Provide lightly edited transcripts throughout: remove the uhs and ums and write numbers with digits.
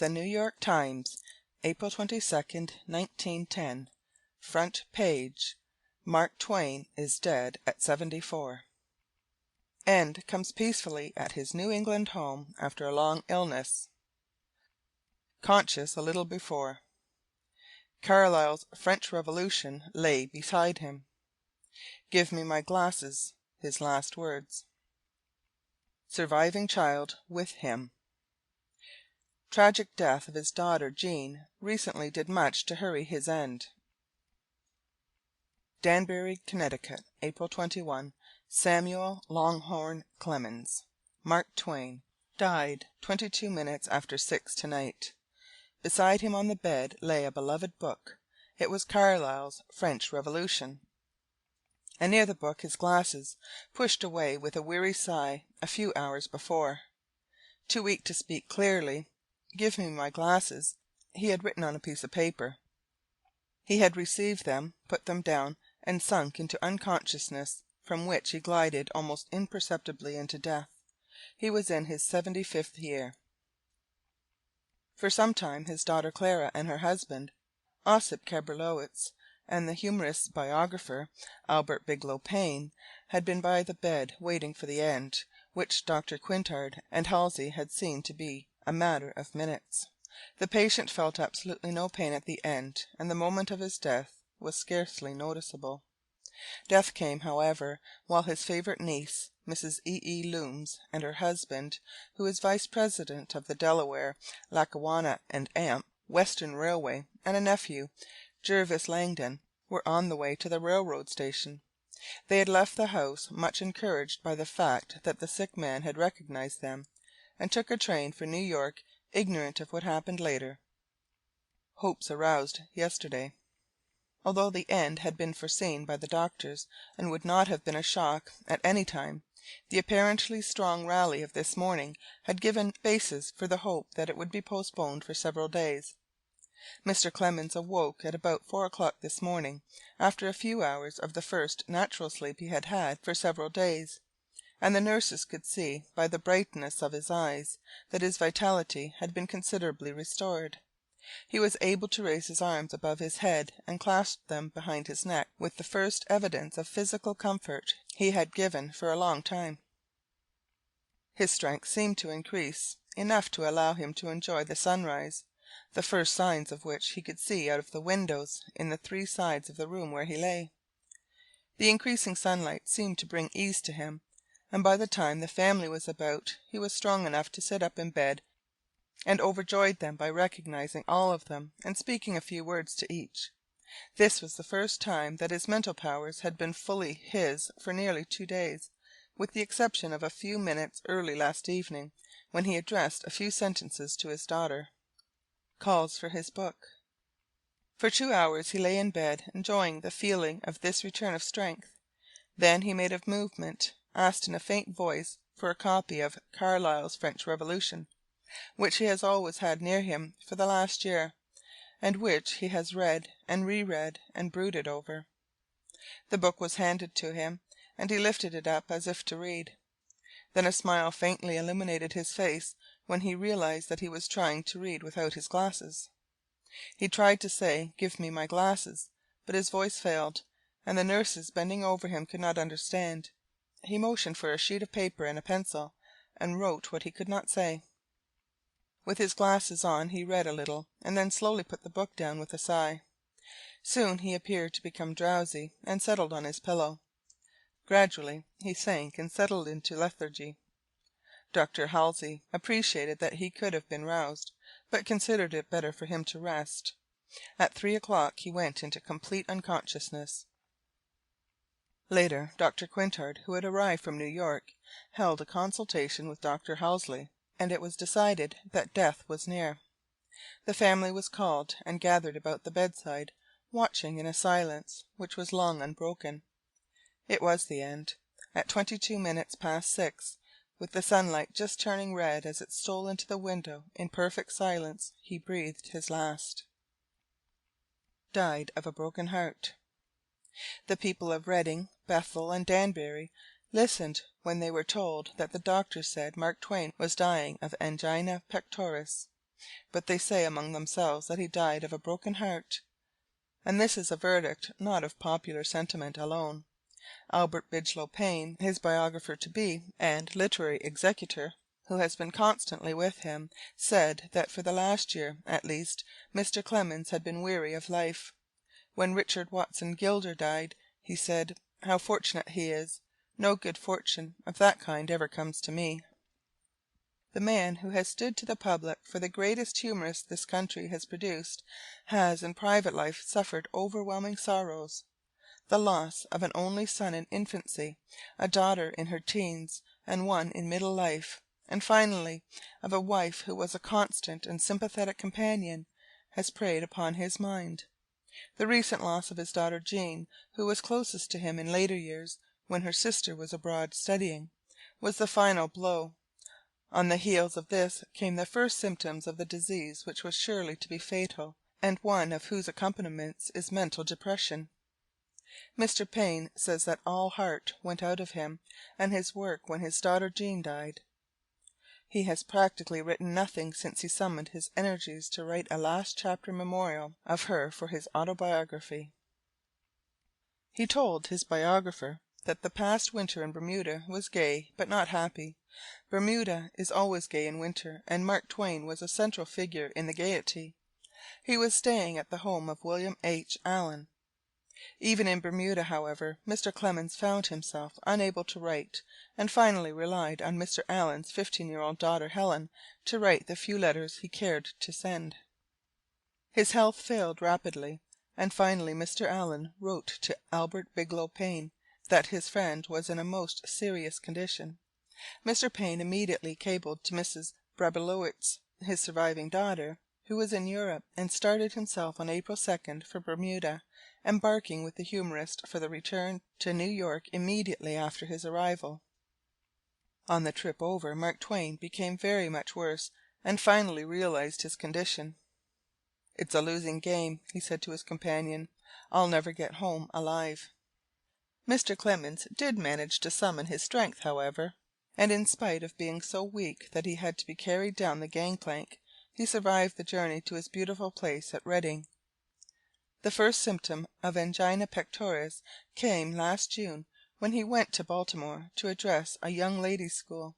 The New York Times, April 22nd, 1910. Front page. Mark Twain is dead at 74. End comes peacefully at his New England home after a long illness. Conscious a little before. Carlyle's French Revolution lay beside him. "Give me my glasses," his last words. Surviving child with him. Tragic death of his daughter Jean recently did much to hurry his end. Danbury, Connecticut, April 21. Samuel Longhorn Clemens, Mark Twain, died 22 minutes after 6 tonight. Beside him on the bed lay a beloved book. It was Carlyle's French Revolution. And near the book his glasses, pushed away with a weary sigh a few hours before. Too weak to speak clearly, "Give me my glasses," he had written on a piece of paper. He had received them, put them down, and sunk into unconsciousness, from which he glided almost imperceptibly into death. He was in his 75th year. For some time his daughter Clara and her husband, Ossip Cabrilowitsch, and the humorous biographer, Albert Bigelow Paine, had been by the bed waiting for the end, which Dr. Quintard and Halsey had seen to be a matter of minutes. The patient felt absolutely no pain at the end, and the moment of his death was scarcely noticeable. Death came, however, while his favorite niece, Mrs. E. Looms, and her husband, who is vice president of the Delaware, Lackawanna and Amp Western Railway, and a nephew, Jervis Langdon, were on the way to the railroad station. They had left the house much encouraged by the fact that the sick man had recognized them, and took a train for New York, ignorant of what happened later. Hopes aroused yesterday. Although the end had been foreseen by the doctors, and would not have been a shock at any time, the apparently strong rally of this morning had given basis for the hope that it would be postponed for several days. Mr. Clemens awoke at about 4 o'clock this morning, after a few hours of the first natural sleep he had had for several days, and the nurses could see by the brightness of his eyes that his vitality had been considerably restored. He was able to raise his arms above his head and clasp them behind his neck with the first evidence of physical comfort he had given for a long time. His strength seemed to increase, enough to allow him to enjoy the sunrise, the first signs of which he could see out of the windows in the 3 sides of the room where he lay. The increasing sunlight seemed to bring ease to him, and by the time the family was about he was strong enough to sit up in bed, and overjoyed them by recognizing all of them and speaking a few words to each. This was the first time that his mental powers had been fully his for nearly 2 days, with the exception of a few minutes early last evening, when he addressed a few sentences to his daughter. Calls for his book. For 2 hours he lay in bed, enjoying the feeling of this return of strength. Then he made a movement, asked in a faint voice for a copy of Carlyle's French Revolution, which he has always had near him for the last year, and which he has read and reread and brooded over. The book was handed to him, and he lifted it up as if to read. Then a smile faintly illuminated his face when he realized that he was trying to read without his glasses. He tried to say, "Give me my glasses," but his voice failed, and the nurses bending over him could not understand. He motioned for a sheet of paper and a pencil, and wrote what he could not say. With his glasses on he read a little, and then slowly put the book down with a sigh. Soon he appeared to become drowsy, and settled on his pillow. Gradually he sank and settled into lethargy. Dr. Halsey appreciated that he could have been roused, but considered it better for him to rest. At 3 o'clock he went into complete unconsciousness. Later, Dr. Quintard, who had arrived from New York, held a consultation with Dr. Halsey, and it was decided that death was near. The family was called and gathered about the bedside, watching in a silence which was long unbroken. It was the end. At 22 minutes past 6, with the sunlight just turning red as it stole into the window in perfect silence, he breathed his last. Died of a broken heart. The people of Reading, Bethel, and Danbury listened when they were told that the doctor said Mark Twain was dying of angina pectoris. but they say among themselves that he died of a broken heart, and this is a verdict not of popular sentiment alone. Albert Bigelow Paine, his biographer-to-be and literary executor, who has been constantly with him, said that for the last year, at least, Mr. Clemens had been weary of life. When Richard Watson Gilder died, he said, "How fortunate he is! No good fortune of that kind ever comes to me." The man who has stood to the public for the greatest humorist this country has produced has in private life suffered overwhelming sorrows. The loss of an only son in infancy, a daughter in her teens, and one in middle life, and finally of a wife who was a constant and sympathetic companion, has preyed upon his mind. The recent loss of his daughter Jean, who was closest to him in later years, when her sister was abroad studying, was the final blow. On the heels of this came the first symptoms of the disease which was surely to be fatal, and one of whose accompaniments is mental depression. Mr. Paine says that all heart went out of him and his work when his daughter Jean died. He has practically written nothing since he summoned his energies to write a last chapter memorial of her for his autobiography. He told his biographer that the past winter in Bermuda was gay but not happy. Bermuda is always gay in winter, and Mark Twain was a central figure in the gaiety. He was staying at the home of William H. Allen. Even in Bermuda, however, Mr. Clemens found himself unable to write, and finally relied on Mr. Allen's 15-year-old daughter Helen to write the few letters he cared to send. His health failed rapidly, and finally Mr. Allen wrote to Albert Bigelow Paine that his friend was in a most serious condition. Mr. Paine immediately cabled to Mrs. Brabazowitz, his surviving daughter, who was in Europe, and started himself on April 2nd for Bermuda, embarking with the humorist for the return to New York immediately after his arrival. On the trip over, Mark Twain became very much worse, and finally realized his condition. "It's a losing game," he said to his companion. "I'll never get home alive." Mr. Clemens did manage to summon his strength, however, and in spite of being so weak that he had to be carried down the gangplank, he survived the journey to his beautiful place at Reading. The first symptom of angina pectoris came last June when he went to Baltimore to address a young ladies' school.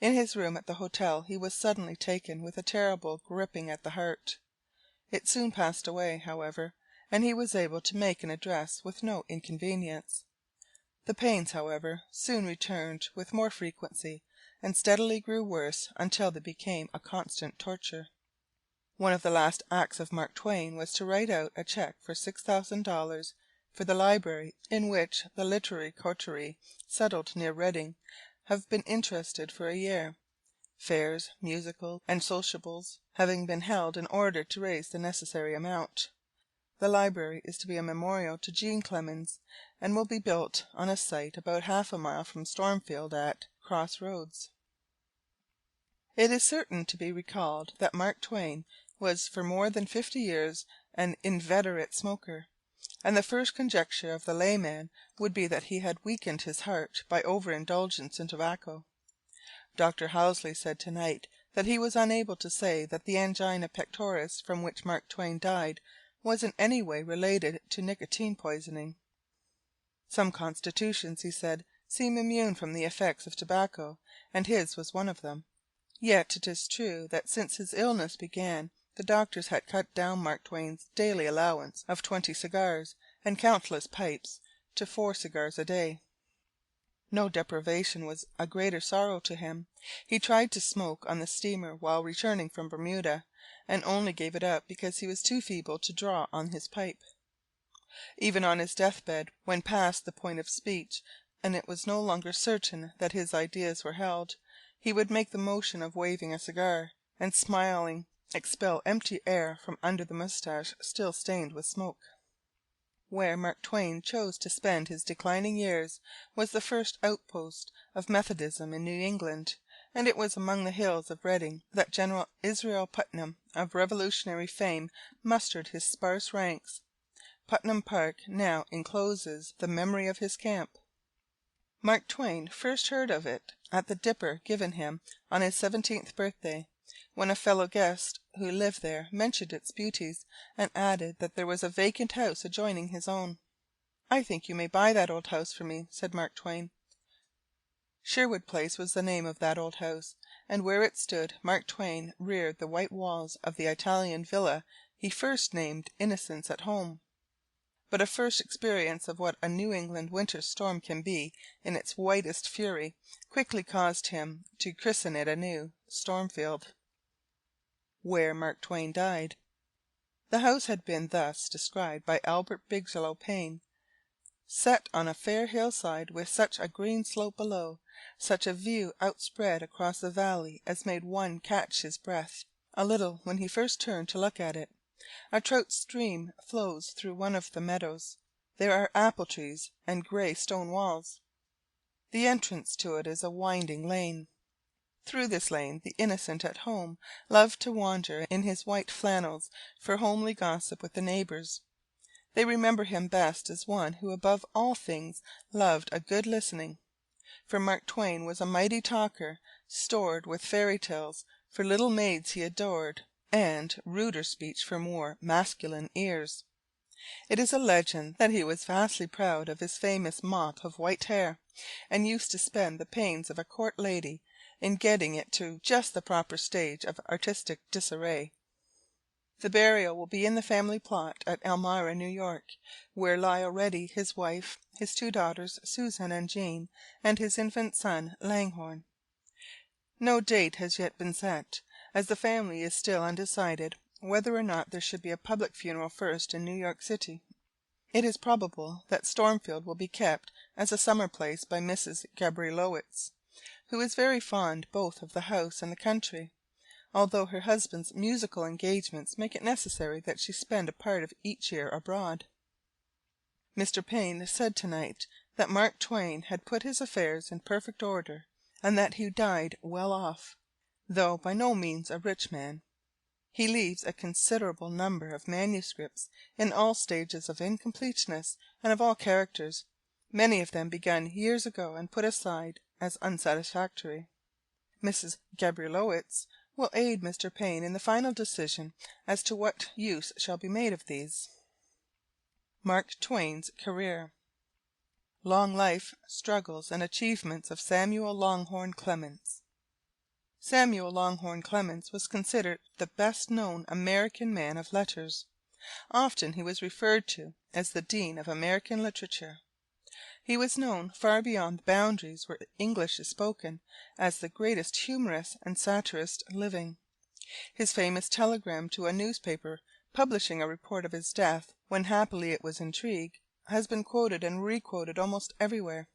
In his room at the hotel he was suddenly taken with a terrible gripping at the heart. It soon passed away, however, and he was able to make an address with no inconvenience. The pains, however, soon returned with more frequency, and steadily grew worse until they became a constant torture. One of the last acts of Mark Twain was to write out a check for $6,000 for the library in which the literary coterie settled near Reading have been interested for a year, fairs, musicals, and sociables having been held in order to raise the necessary amount. The library is to be a memorial to Jean Clemens, and will be built on a site about half a mile from Stormfield at Cross Roads. It is certain to be recalled that Mark Twain was for more than 50 years an inveterate smoker, and the first conjecture of the layman would be that he had weakened his heart by overindulgence in tobacco. Dr. Housley said tonight that he was unable to say that the angina pectoris from which Mark Twain died was in any way related to nicotine poisoning. Some constitutions, he said, seem immune from the effects of tobacco, and his was one of them. Yet it is true that since his illness began the doctors had cut down Mark Twain's daily allowance of 20 cigars and countless pipes to 4 cigars a day. No deprivation was a greater sorrow to him. He tried to smoke on the steamer while returning from Bermuda, and only gave it up because he was too feeble to draw on his pipe. Even on his deathbed, when past the point of speech, and it was no longer certain that his ideas were held, he would make the motion of waving a cigar, and smiling expel empty air from under the moustache still stained with smoke. Where Mark Twain chose to spend his declining years was the first outpost of Methodism in New England, and it was among the hills of Reading that General Israel Putnam of Revolutionary fame mustered his sparse ranks. Putnam Park now encloses the memory of his camp. Mark Twain first heard of it at the dipper given him on his 17th birthday. when a fellow guest who lived there mentioned its beauties, and added that there was a vacant house adjoining his own. "I think you may buy that old house for me," said Mark Twain. Sherwood Place was the name of that old house, and where it stood Mark Twain reared the white walls of the Italian villa he first named Innocence at Home. But a first experience of what a New England winter storm can be in its whitest fury quickly caused him to christen it anew Stormfield, where Mark Twain died. The house had been thus described by Albert Bigelow Paine: "Set on a fair hillside, with such a green slope below, such a view outspread across the valley as made one catch his breath a little when he first turned to look at it. A trout stream flows through one of the meadows. There are apple trees and gray stone walls. The entrance to it is a winding lane. Through this lane the innocent at home loved to wander in his white flannels for homely gossip with the neighbors. They remember him best as one who above all things loved a good listening, for Mark Twain was a mighty talker, stored with fairy tales for little maids he adored, and ruder speech for more masculine ears. It is a legend that he was vastly proud of his famous mop of white hair, and used to spend the pains of a court lady in getting it to just the proper stage of artistic disarray. The burial will be in the family plot at Elmira, New York, where lie already his wife, his two daughters, Susan and Jean, and his infant son, Langhorne. No date has yet been set, as the family is still undecided whether or not there should be a public funeral first in New York City. It is probable that Stormfield will be kept as a summer place by Mrs. Gabrilowitsch, who is very fond both of the house and the country, although her husband's musical engagements make it necessary that she spend a part of each year abroad. Mr. Paine said tonight that Mark Twain had put his affairs in perfect order, and that he died well off, though by no means a rich man. He leaves a considerable number of manuscripts in all stages of incompleteness and of all characters, many of them begun years ago and put aside as unsatisfactory. Mrs. Gabrilowitsch will aid Mr. Paine in the final decision as to what use shall be made of these. Mark Twain's Career. Long Life, Struggles, and Achievements of Samuel Langhorne Clemens. Samuel Langhorne Clemens was considered the best known American man of letters. Often he was referred to as the Dean of American Literature. He was known far beyond the boundaries where English is spoken as the greatest humorist and satirist living. His famous telegram to a newspaper publishing a report of his death, when happily it was intrigue, has been quoted and requoted almost everywhere.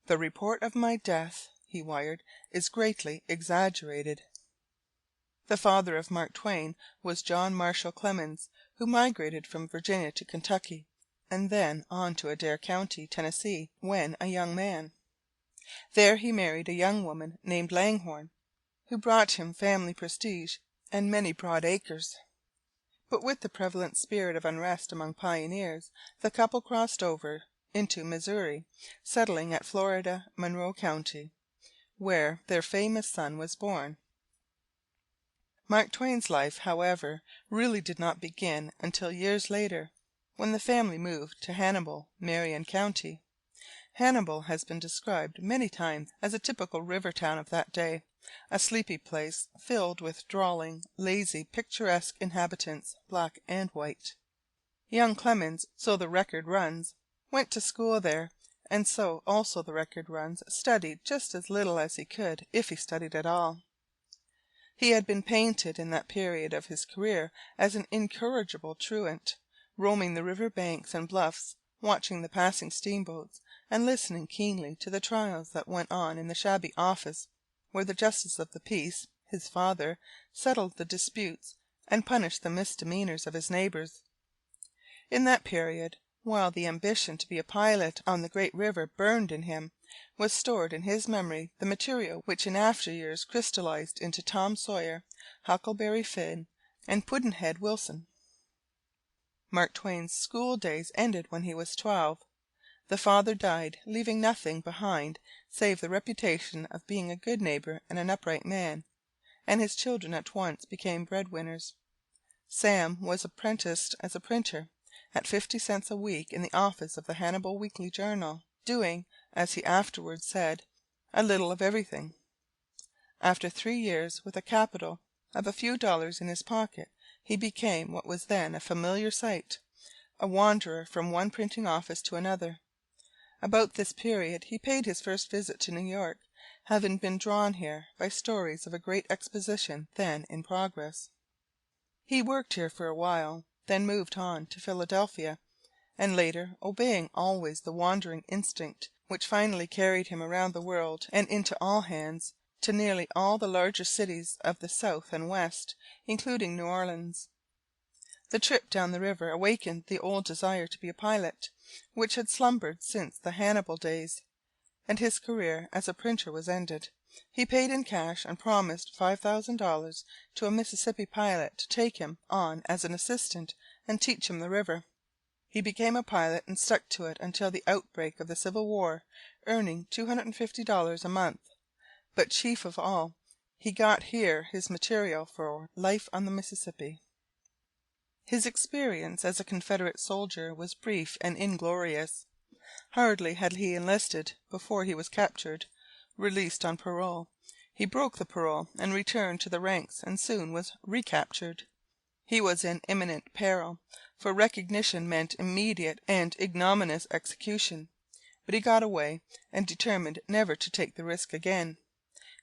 "The report of my death," he wired, "is greatly exaggerated." The father of Mark Twain was John Marshall Clemens, who migrated from Virginia to Kentucky, and then on to Adair County, Tennessee, when a young man. There he married a young woman named Langhorne, who brought him family prestige and many broad acres. But with the prevalent spirit of unrest among pioneers, the couple crossed over into Missouri, settling at Florida, Monroe County, where their famous son was born. Mark Twain's life, however, really did not begin until years later, when the family moved to Hannibal, Marion County. Hannibal has been described many times as a typical river town of that day, a sleepy place filled with drawling, lazy, picturesque inhabitants, black and white. Young Clemens, so the record runs, went to school there, and so also the record runs, studied just as little as he could, if he studied at all. He had been painted in that period of his career as an incorrigible truant, roaming the river banks and bluffs, watching the passing steamboats, and listening keenly to the trials that went on in the shabby office where the justice of the peace, his father, settled the disputes and punished the misdemeanors of his neighbors. In that period, while the ambition to be a pilot on the great river burned in him, was stored in his memory the material which in after years crystallized into Tom Sawyer, Huckleberry Finn, and Pudd'nhead Wilson. Mark Twain's school days ended when he was 12. The father died, leaving nothing behind save the reputation of being a good neighbor and an upright man, and his children at once became breadwinners. Sam was apprenticed as a printer, at 50 cents a week in the office of the Hannibal Weekly Journal, doing, as he afterwards said, a little of everything. After 3 years, with a capital of a few dollars in his pocket, he became what was then a familiar sight, a wanderer from one printing office to another. About this period he paid his first visit to New York, having been drawn here by stories of a great exposition then in progress. He worked here for a while, then moved on to Philadelphia, and later, obeying always the wandering instinct which finally carried him around the world and into all hands, to nearly all the larger cities of the South and West, including New Orleans. The trip down the river awakened the old desire to be a pilot, which had slumbered since the Hannibal days, and his career as a printer was ended. He paid in cash and promised $5,000 to a Mississippi pilot to take him on as an assistant and teach him the river. He became a pilot and stuck to it until the outbreak of the Civil War, earning $250 a month. But chief of all, he got here his material for Life on the Mississippi. His experience as a Confederate soldier was brief and inglorious. Hardly had he enlisted before he was captured, released on parole. He broke the parole and returned to the ranks, and soon was recaptured. He was in imminent peril, for recognition meant immediate and ignominious execution, but he got away, and determined never to take the risk again.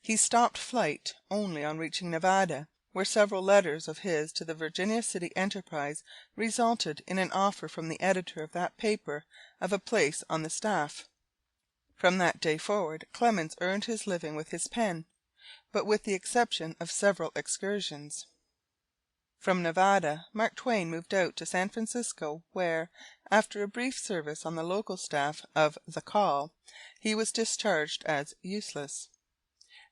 He stopped flight only on reaching Nevada, where several letters of his to the Virginia City Enterprise resulted in an offer from the editor of that paper of a place on the staff. From that day forward Clemens earned his living with his pen, but with the exception of several excursions. From Nevada, Mark Twain moved out to San Francisco, where, after a brief service on the local staff of The Call, he was discharged as useless.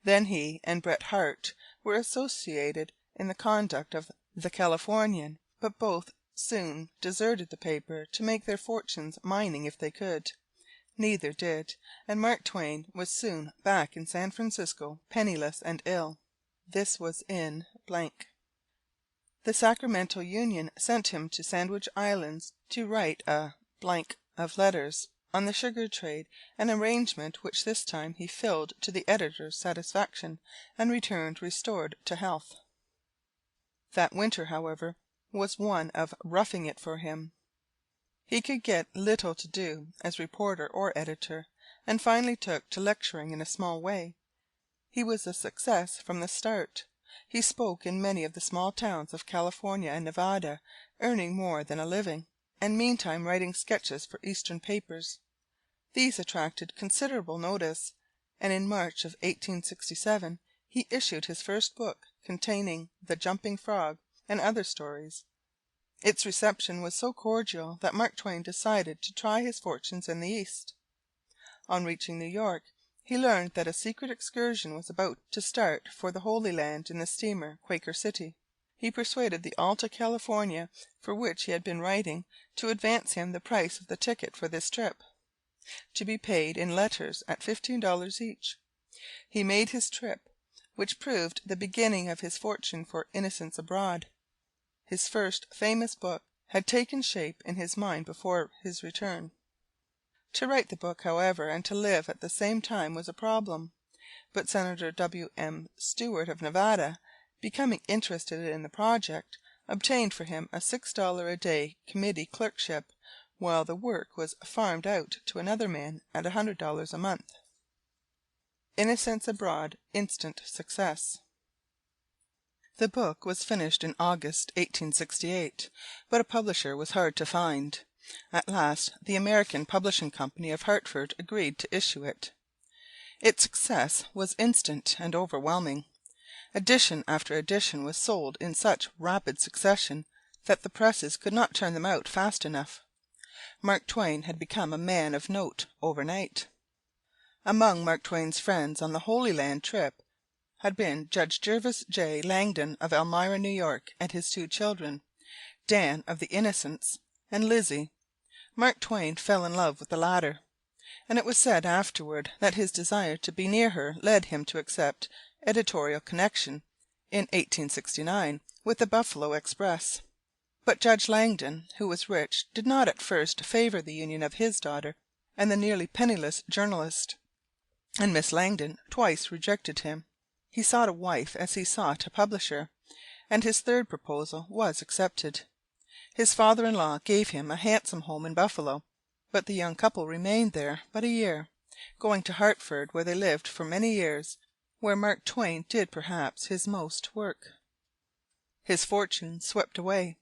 Then he and Bret Harte were associated in the conduct of The Californian, but both soon deserted the paper to make their fortunes mining if they could. Neither did, and Mark Twain was soon back in San Francisco, penniless and ill. This was in . The Sacramento Union sent him to Sandwich Islands to write a of letters on the sugar trade, an arrangement which this time he filled to the editor's satisfaction, and returned restored to health. That winter, however, was one of roughing it for him. He could get little to do as reporter or editor, and finally took to lecturing in a small way. He was a success from the start. He spoke in many of the small towns of California and Nevada, earning more than a living, and meantime writing sketches for Eastern papers. These attracted considerable notice, and in March of 1867 he issued his first book, containing The Jumping Frog and other stories. Its reception was so cordial that Mark Twain decided to try his fortunes in the East. On reaching New York, he learned that a secret excursion was about to start for the Holy Land in the steamer Quaker City. He persuaded the Alta California, for which he had been writing, to advance him the price of the ticket for this trip, to be paid in letters at $15 each. He made his trip, which proved the beginning of his fortune for Innocents Abroad. His first famous book had taken shape in his mind before his return. To write the book, however, and to live at the same time was a problem, but Senator W.M. Stewart of Nevada, becoming interested in the project, obtained for him a $6 a day committee clerkship, while the work was farmed out to another man at $100 a month. Innocents Abroad instant success. The book was finished in August 1868, but a publisher was hard to find. At last the American Publishing Company of Hartford agreed to issue it. Its success was instant and overwhelming. Edition after edition was sold in such rapid succession that the presses could not turn them out fast enough. Mark Twain had become a man of note overnight. Among Mark Twain's friends on the Holy Land trip had been Judge Jervis J. Langdon of Elmira, New York, and his 2 children, Dan of the Innocents, and Lizzie. Mark Twain fell in love with the latter, and it was said afterward that his desire to be near her led him to accept editorial connection in 1869 with the Buffalo Express. But Judge Langdon, who was rich, did not at first favor the union of his daughter and the nearly penniless journalist, and Miss Langdon twice rejected him. He sought a wife as he sought a publisher, and his third proposal was accepted. His father-in-law gave him a handsome home in Buffalo, but the young couple remained there but a year, going to Hartford, where they lived for many years, where Mark Twain did perhaps his most work. His fortune swept away.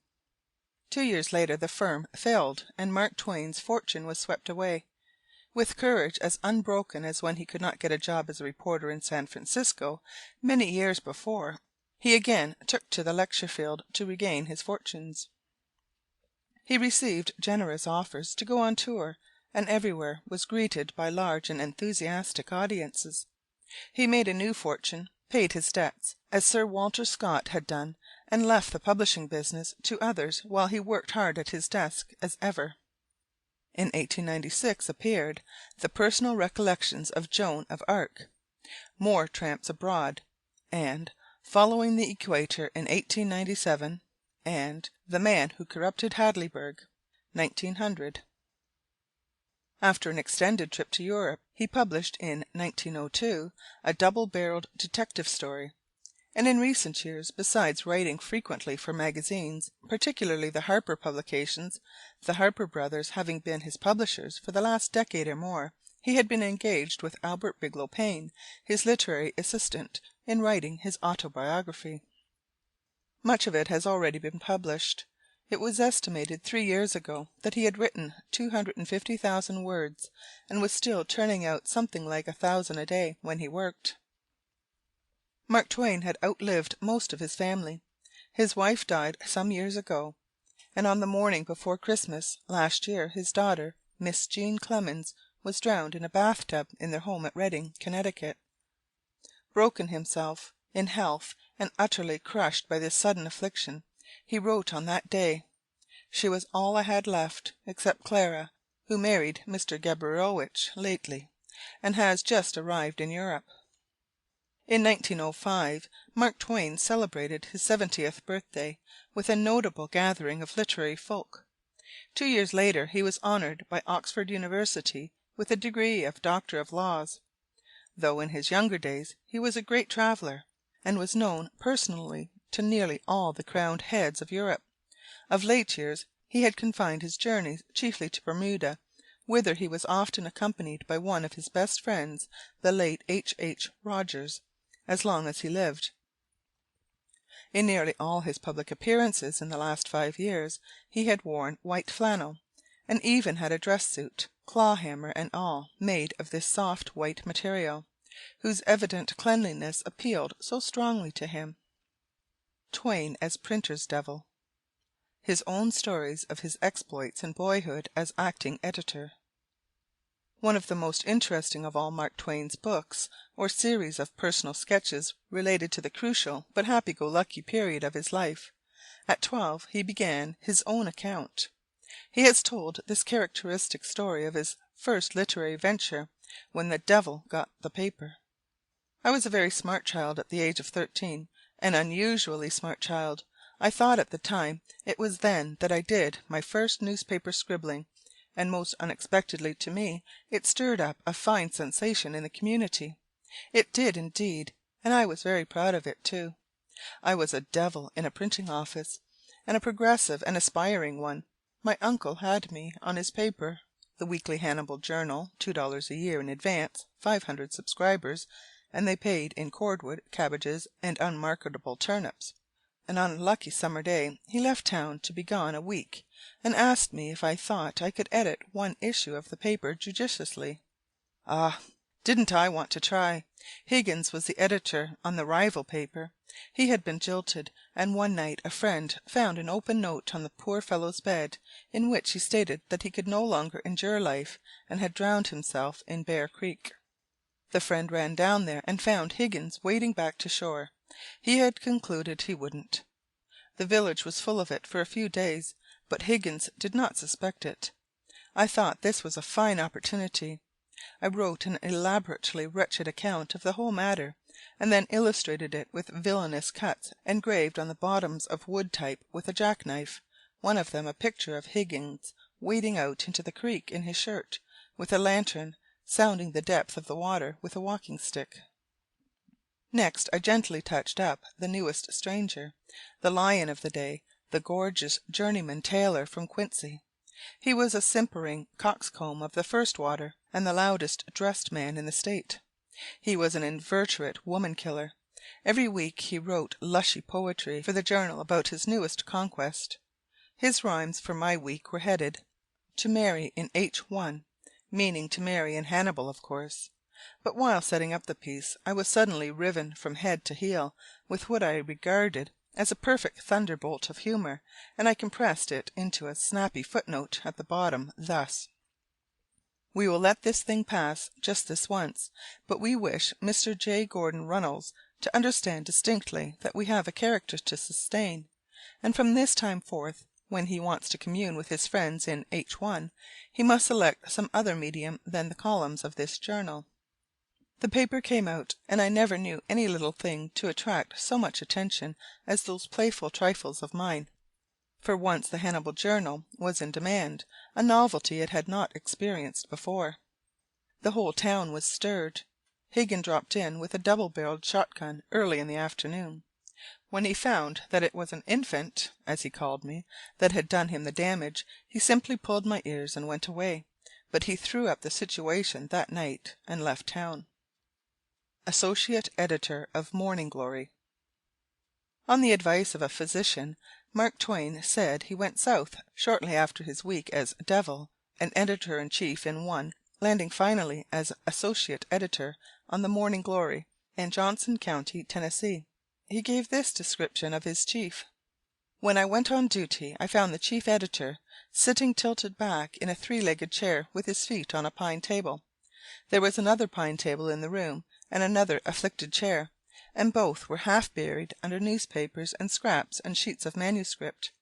2 years later the firm failed, and Mark Twain's fortune was swept away. With courage as unbroken as when he could not get a job as a reporter in San Francisco many years before, he again took to the lecture field to regain his fortunes. He received generous offers to go on tour, and everywhere was greeted by large and enthusiastic audiences. He made a new fortune, paid his debts, as Sir Walter Scott had done, and left the publishing business to others while he worked hard at his desk as ever. In 1896 appeared The Personal Recollections of Joan of Arc, More Tramps Abroad, and Following the Equator in 1897, and The Man Who Corrupted Hadleyburg, 1900. After an extended trip to Europe, he published in 1902 a double-barreled detective story, and in recent years, besides writing frequently for magazines, particularly the Harper publications, the Harper brothers having been his publishers for the last decade or more, he had been engaged with Albert Bigelow Paine, his literary assistant, in writing his autobiography. Much of it has already been published. It was estimated 3 years ago that he had written 250,000 words, and was still turning out something like 1,000 a day when he worked. Mark Twain had outlived most of his family. His wife died some years ago, and on the morning before Christmas last year his daughter, Miss Jean Clemens, was drowned in a bathtub in their home at Redding, Connecticut. Broken himself in health and utterly crushed by this sudden affliction, he wrote on that day, "She was all I had left, except Clara, who married Mr. Gabrilowitsch lately, and has just arrived in Europe." In 1905 Mark Twain celebrated his 70th birthday with a notable gathering of literary folk. 2 years later he was honoured by Oxford University with the degree of Doctor of Laws. Though in his younger days he was a great traveller, and was known personally to nearly all the crowned heads of Europe, of late years he had confined his journeys chiefly to Bermuda, whither he was often accompanied by one of his best friends, the late H. Rogers, as long as he lived. In nearly all his public appearances in the last 5 years he had worn white flannel, and even had a dress suit, claw-hammer and all, made of this soft white material, whose evident cleanliness appealed so strongly to him. Twain as printer's devil. His own stories of his exploits in boyhood as acting editor. One of the most interesting of all Mark Twain's books, or series of personal sketches, related to the crucial but happy-go-lucky period of his life. At 12 he began his own account. He has told this characteristic story of his first literary venture, when the devil got the paper. "I was a very smart child at the age of 13, an unusually smart child. I thought at the time it was then that I did my first newspaper scribbling, and most unexpectedly to me it stirred up a fine sensation in the community. It did indeed, and I was very proud of it too. I was a devil in a printing office, and a progressive and aspiring one. My uncle had me on his paper, the Weekly Hannibal Journal, $2 a year in advance, 500 subscribers, and they paid in cordwood, cabbages, and unmarketable turnips. And on a lucky summer day he left town to be gone a week, and asked me if I thought I could edit one issue of the paper judiciously. Ah, didn't I want to try! Higgins was the editor on the rival paper. He had been jilted, and one night a friend found an open note on the poor fellow's bed, in which he stated that he could no longer endure life, and had drowned himself in Bear Creek. The friend ran down there and found Higgins wading back to shore. He had concluded he wouldn't. The village was full of it for a few days, but Higgins did not suspect it. I thought this was a fine opportunity. I wrote an elaborately wretched account of the whole matter, and then illustrated it with villainous cuts engraved on the bottoms of wood type with a jackknife, one of them a picture of Higgins wading out into the creek in his shirt, with a lantern, sounding the depth of the water with a walking stick. Next I gently touched up the newest stranger, the lion of the day, the gorgeous journeyman tailor from Quincy. He was a simpering coxcomb of the first water, and the loudest dressed man in the state. He was an inveterate woman-killer. Every week he wrote lushy poetry for the journal about his newest conquest. His rhymes for my week were headed, "To marry in H1," meaning to marry in Hannibal, of course. But while setting up the piece I was suddenly riven from head to heel with what I regarded as a perfect thunderbolt of humour, and I compressed it into a snappy footnote at the bottom, thus: "We will let this thing pass just this once, but we wish Mr. J. Gordon Runnels to understand distinctly that we have a character to sustain, and from this time forth, when he wants to commune with his friends in H1, he must select some other medium than the columns of this journal." The paper came out, and I never knew any little thing to attract so much attention as those playful trifles of mine. For once the Hannibal Journal was in demand, a novelty it had not experienced before. The whole town was stirred. Higgin dropped in with a double-barreled shotgun early in the afternoon. When he found that it was an infant, as he called me, that had done him the damage, he simply pulled my ears and went away. But he threw up the situation that night and left town. Associate Editor of Morning Glory. On the advice of a physician, Mark Twain said he went south shortly after his week as "devil" and editor-in-chief in one, landing finally as associate editor on the Morning Glory in Johnson County, Tennessee. He gave this description of his chief: "When I went on duty I found the chief editor sitting tilted back in a three-legged chair with his feet on a pine table. There was another pine table in the room, and another afflicted chair, and both were half buried under newspapers and scraps and sheets of manuscript.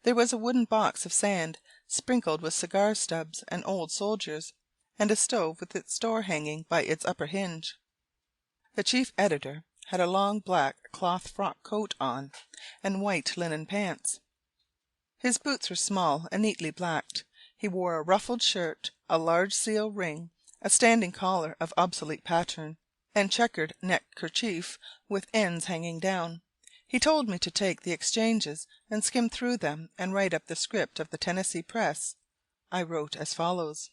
There was a wooden box of sand, sprinkled with cigar stubs and old soldiers, and a stove with its door hanging by its upper hinge. The chief editor had a long black cloth frock coat on, and white linen pants. His boots were small and neatly blacked. He wore a ruffled shirt, a large seal ring, a standing collar of obsolete pattern, and checkered neck kerchief with ends hanging down. He told me to take the exchanges and skim through them and write up the script of the Tennessee press. I wrote as follows: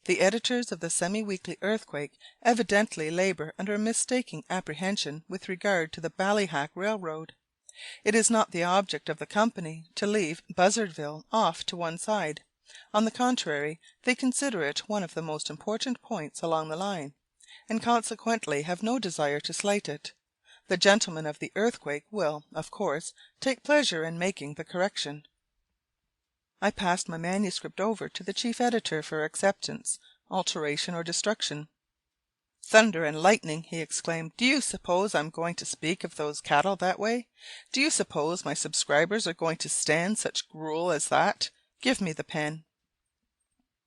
"The editors of the semi-weekly Earthquake evidently labor under a mistaken apprehension with regard to the Ballyhack Railroad. It is not the object of the company to leave Buzzardville off to one side. On the contrary, they consider it one of the most important points along the line, and consequently have no desire to slight it. The gentlemen of the Earthquake will, of course, take pleasure in making the correction." I passed my manuscript over to the chief editor for acceptance, alteration, or destruction. "Thunder and lightning!" he exclaimed. "Do you suppose I'm going to speak of those cattle that way? Do you suppose my subscribers are going to stand such gruel as that? Give me the pen."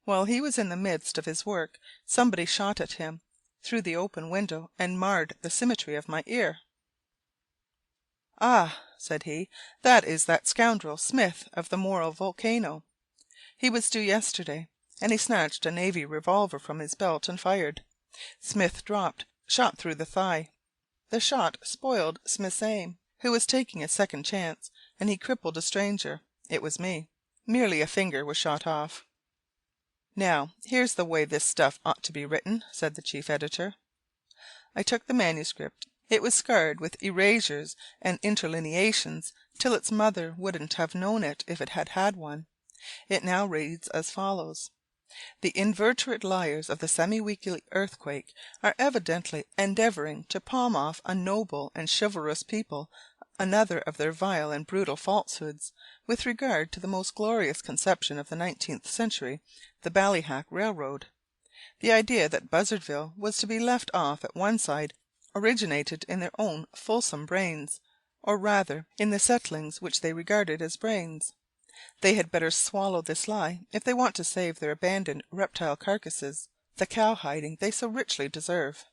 While he was in the midst of his work, somebody shot at him through the open window and marred the symmetry of my ear. "Ah," said he, "that is that scoundrel Smith of the Moral Volcano. He was due yesterday," and he snatched a navy revolver from his belt and fired. Smith dropped, shot through the thigh. The shot spoiled Smith's aim, who was taking a second chance, and he crippled a stranger. It was me. Merely a finger was shot off. "Now, here's the way this stuff ought to be written," said the chief editor. I took the manuscript. It was scarred with erasures and interlineations till its mother wouldn't have known it if it had had one. It now reads as follows: "The inveterate liars of the semi-weekly Earthquake are evidently endeavouring to palm off on noble and chivalrous people another of their vile and brutal falsehoods with regard to the most glorious conception of the 19th century, the Ballyhack Railroad. The idea that Buzzardville was to be left off at one side originated in their own fulsome brains, or rather in the settlings which they regarded as brains. They had better swallow this lie if they want to save their abandoned reptile carcasses, the cow-hiding they so richly deserve."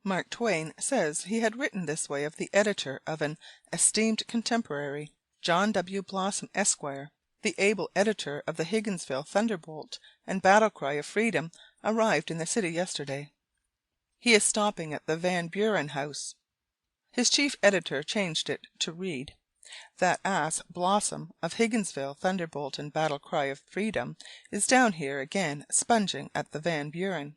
Mark Twain says he had written this way of the editor of an esteemed contemporary, John W. Blossom, Esquire. The able editor of the Higginsville Thunderbolt and Battle Cry of Freedom arrived in the city yesterday. He is stopping at the Van Buren House. His chief editor changed it to read, "That ass Blossom of Higginsville Thunderbolt and Battle Cry of Freedom is down here again sponging at the Van Buren."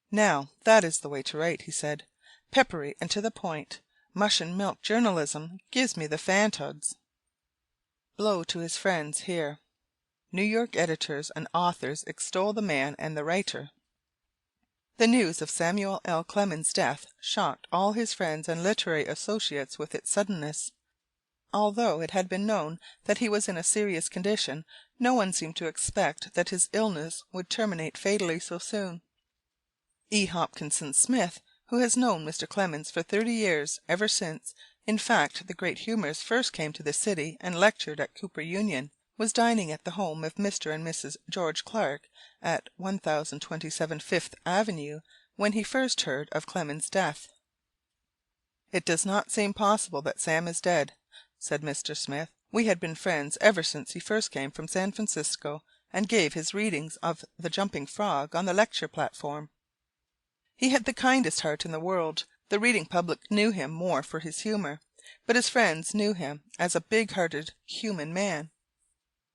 "Now, that is the way to write," he said. "Peppery and to the point. Mush and milk journalism gives me the fantods." Blow to his friends here. New York editors and authors extol the man and the writer. The news of Samuel L. Clemens' death shocked all his friends and literary associates with its suddenness. Although it had been known that he was in a serious condition, no one seemed to expect that his illness would terminate fatally so soon. E. Hopkinson Smith, who has known Mr. Clemens for 30 years, ever since, in fact, the great humorist first came to the city and lectured at Cooper Union, was dining at the home of Mr. and Mrs. George Clark at 1027 Fifth Avenue when he first heard of Clemens' death. "It does not seem possible that Sam is dead," said Mr. Smith. "We had been friends ever since he first came from San Francisco and gave his readings of The Jumping Frog on the lecture platform. He had the kindest heart in the world. The reading public knew him more for his humor, but his friends knew him as a big-hearted, human man.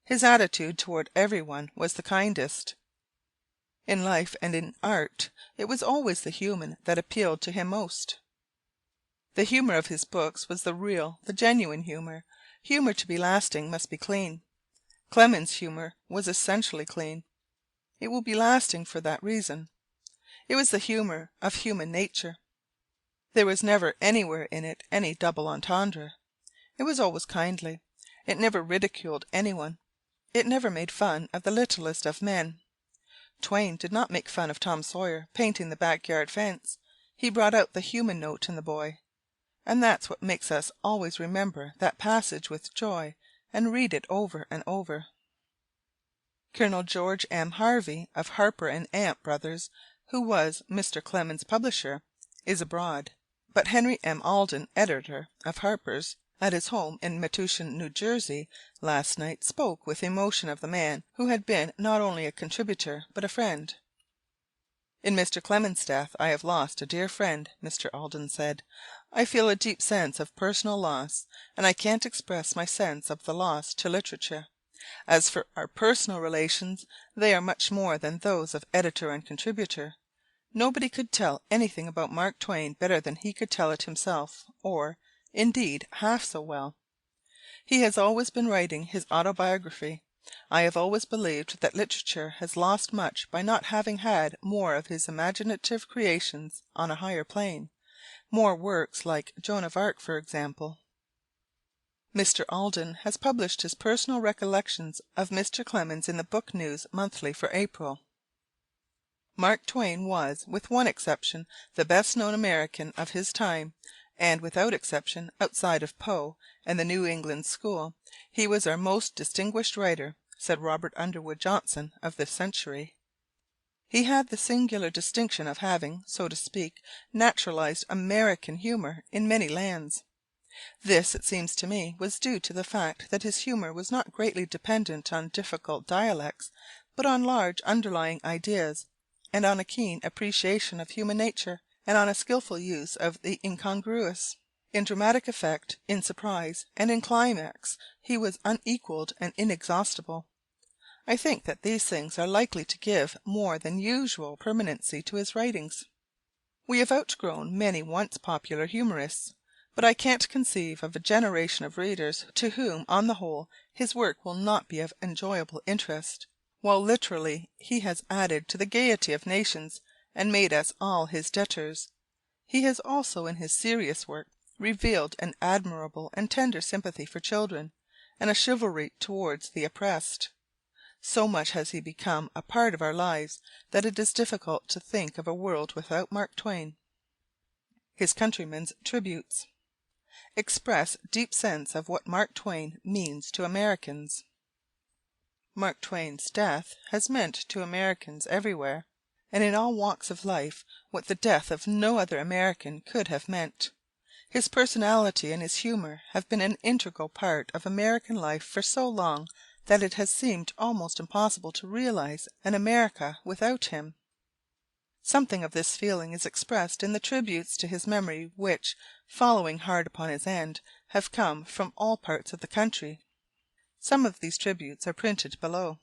His attitude toward everyone was the kindest. In life and in art it was always the human that appealed to him most. The humor of his books was the real, the genuine humor. Humor to be lasting must be clean. Clemens' humor was essentially clean. It will be lasting for that reason. It was the humor of human nature. There was never anywhere in it any double entendre. It was always kindly. It never ridiculed anyone. It never made fun of the littlest of men. Twain did not make fun of Tom Sawyer painting the backyard fence. He brought out the human note in the boy. And that's what makes us always remember that passage with joy and read it over and over. Colonel George M. Harvey, of Harper and Amp Brothers, who was Mr. Clemens' publisher, is abroad, but Henry M. Alden, editor of Harper's, at his home in Metuchen, New Jersey, last night spoke with emotion of the man who had been not only a contributor but a friend. "In Mr. Clemens' death I have lost a dear friend," Mr. Alden said. "I feel a deep sense of personal loss, and I can't express my sense of the loss to literature. As for our personal relations, they are much more than those of editor and contributor. Nobody could tell anything about Mark Twain better than he could tell it himself, or, indeed, half so well. He has always been writing his autobiography. I have always believed that literature has lost much by not having had more of his imaginative creations on a higher plane, more works like Joan of Arc, for example." Mr. Alden has published his personal recollections of Mr. Clemens in the Book News Monthly for April. Mark Twain was, with one exception, the best-known American of his time, and without exception, outside of Poe and the New England School, he was our most distinguished writer, said Robert Underwood Johnson of the Century. He had the singular distinction of having, so to speak, naturalized American humor in many lands. This, it seems to me, was due to the fact that his humor was not greatly dependent on difficult dialects, but on large underlying ideas, and on a keen appreciation of human nature, and on a skillful use of the incongruous. In dramatic effect, in surprise, and in climax he was unequalled and inexhaustible. I think that these things are likely to give more than usual permanency to his writings. We have outgrown many once popular humorists, but I can't conceive of a generation of readers to whom, on the whole, his work will not be of enjoyable interest, while literally he has added to the gaiety of nations and made us all his debtors. He has also in his serious work revealed an admirable and tender sympathy for children, and a chivalry towards the oppressed. So much has he become a part of our lives that it is difficult to think of a world without Mark Twain. His countrymen's tributes express deep sense of what Mark Twain means to Americans. Mark Twain's death has meant to Americans everywhere and in all walks of life what the death of no other American could have meant. His personality and his humor have been an integral part of American life for so long that it has seemed almost impossible to realize an America without him. Something of this feeling is expressed in the tributes to his memory which, following hard upon his end, have come from all parts of the country. Some of these tributes are printed below.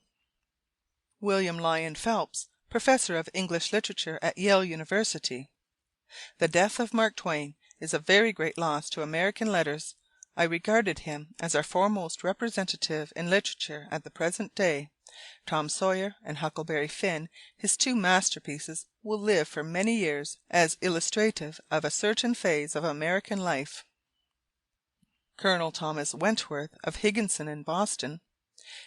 William Lyon Phelps, Professor of English Literature at Yale University. The death of Mark Twain is a very great loss to American letters. I regarded him as our foremost representative in literature at the present day. Tom Sawyer and Huckleberry Finn, his two masterpieces, will live for many years as illustrative of a certain phase of American life. Colonel Thomas Wentworth of Higginson in Boston.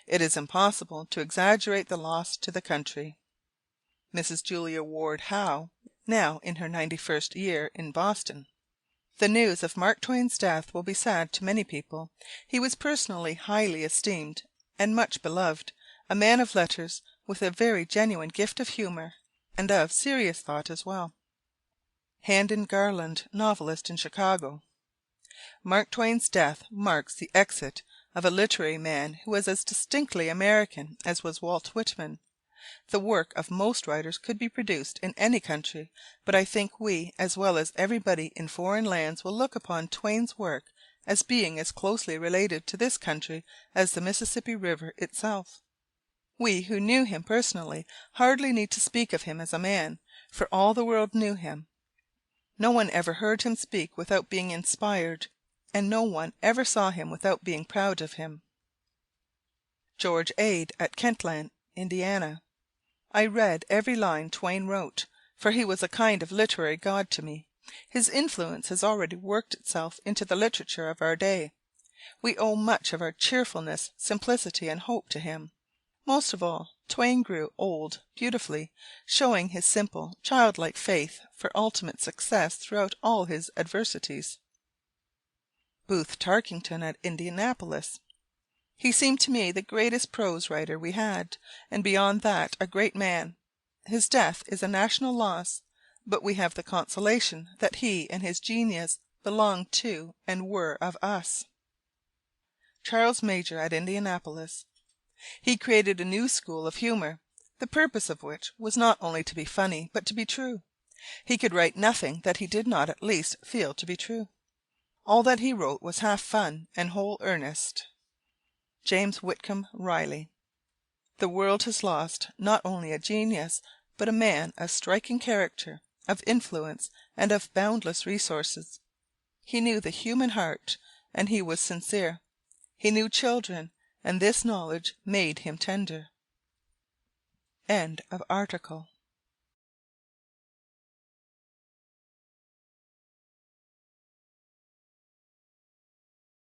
It is impossible to exaggerate the loss to the country. Mrs. Julia Ward Howe, now in her 91st year, in Boston. The news of Mark Twain's death will be sad to many people. He was personally highly esteemed and much beloved, a man of letters with a very genuine gift of humor and of serious thought as well. Handon Garland, novelist in Chicago. Mark Twain's death marks the exit of a literary man who was as distinctly American as was Walt Whitman. The work of most writers could be produced in any country, but I think we, as well as everybody in foreign lands, will look upon Twain's work as being as closely related to this country as the Mississippi River itself. We who knew him personally hardly need to speak of him as a man, for all the world knew him. No one ever heard him speak without being inspired, and no one ever saw him without being proud of him. George Ade at Kentland, Indiana. I read every line Twain wrote, for he was a kind of literary god to me. His influence has already worked itself into the literature of our day. We owe much of our cheerfulness, simplicity, and hope to him. Most of all, Twain grew old beautifully, showing his simple, childlike faith for ultimate success throughout all his adversities. Booth Tarkington at Indianapolis. He seemed to me the greatest prose writer we had, and beyond that a great man. His death is a national loss, but we have the consolation that he and his genius belonged to and were of us. Charles Major at Indianapolis. He created a new school of humor, the purpose of which was not only to be funny, but to be true. He could write nothing that he did not at least feel to be true. All that he wrote was half fun and whole earnest. James Whitcomb Riley. The world has lost not only a genius, but a man of striking character, of influence, and of boundless resources. He knew the human heart, and he was sincere. He knew children, and this knowledge made him tender. End of article.